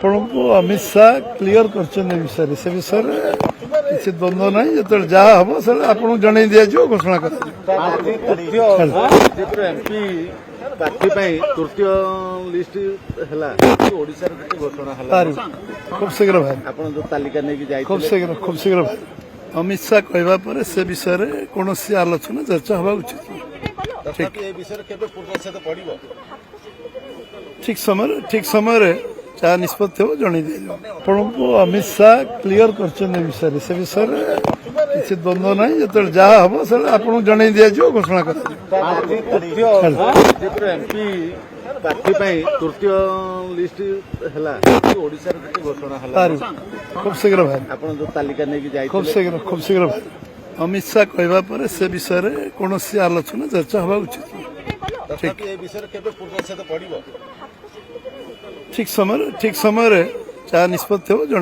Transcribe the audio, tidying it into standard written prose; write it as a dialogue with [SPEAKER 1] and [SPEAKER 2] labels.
[SPEAKER 1] ଆପଣଙ୍କୁ ଅମିତ ଶାହା କ୍ଲିୟର କରିଛନ୍ତି ବିଷୟରେ ସେ ବିଷୟରେ କିଛି ଦ୍ୱନ୍ଦ୍ୱ ନାହିଁ ଯେତେବେଳେ ଯାହା ହବ ସେଟା ଆପଣଙ୍କୁ ଜଣେଇ ଦିଆଯିବ ଘୋଷଣା
[SPEAKER 2] ଏମପି ପ୍ରାର୍ଥୀ ପାଇଁ ତୃତୀୟ ଲିଷ୍ଟ ହେଲା ଓଡିଶାର କିଛି ଘୋଷଣା ହେଲା
[SPEAKER 1] ଖୁବ ଶୀଘ୍ର ଭାଇ
[SPEAKER 2] ଆପଣ ଯୋଉ ତାଲିକା ନେଇକି ଯାଇଥିଲେ
[SPEAKER 1] ଖୁବ ଶୀଘ୍ର ଭାଇ ଅମିତ ଶାହା କହିବା ପରେ ସେ ବିଷୟରେ କୌଣସି ଆଲୋଚନା ଚର୍ଚ୍ଚା ହେବା ଉଚିତ
[SPEAKER 2] ତଥାପି ଏ ବିଷୟରେ କେବେ ପୂର୍ଣ୍ଣଚ୍ଛେଦ ପଡିବ
[SPEAKER 1] ଠିକ ସମୟରେ ଯାହା ନିଷ୍ପତ୍ତି ହେବ ଜଣେଇ ଦିଆଯିବ ଆପଣଙ୍କୁ ଅମିତ ଶାହା କ୍ଲିୟର କରିଛନ୍ତି ବିଷୟରେ ସେ ବିଷୟରେ କିଛି ଦ୍ୱନ୍ଦ୍ୱ ନାହିଁ ଯେତେବେଳେ ଯାହା ହବ ସେଟା ଆପଣଙ୍କୁ ଜଣେଇ ଦିଆଯିବ ଘୋଷଣା
[SPEAKER 2] ଏମପି ପ୍ରାର୍ଥୀ ପାଇଁ ତୃତୀୟ ଲିଷ୍ଟ ହେଲା ଓଡିଶାର କିଛି ଘୋଷଣା ହେଲା
[SPEAKER 1] ଖୁବ ଶୀଘ୍ର ଭାଇ
[SPEAKER 2] ଆପଣ ଯୋଉ ତାଲିକା ନେଇକି ଯାଇଥିଲେ
[SPEAKER 1] ଖୁବ ଶୀଘ୍ର ଭାଇ ଅମିତ ଶାହା କହିବା ପରେ ସେ ବିଷୟରେ କୌଣସି ଆଲୋଚନା ଚର୍ଚ୍ଚା ହେବା ଉଚିତ
[SPEAKER 2] ତଥାପି ଏ ବିଷୟରେ କେବେ ପୂର୍ଣ୍ଣଚ୍ଛେଦ ପଡିବ
[SPEAKER 1] ଠିକ ସମୟରେ ଯାହା ନିଷ୍ପତ୍ତି ହେବ ଜଣେଇ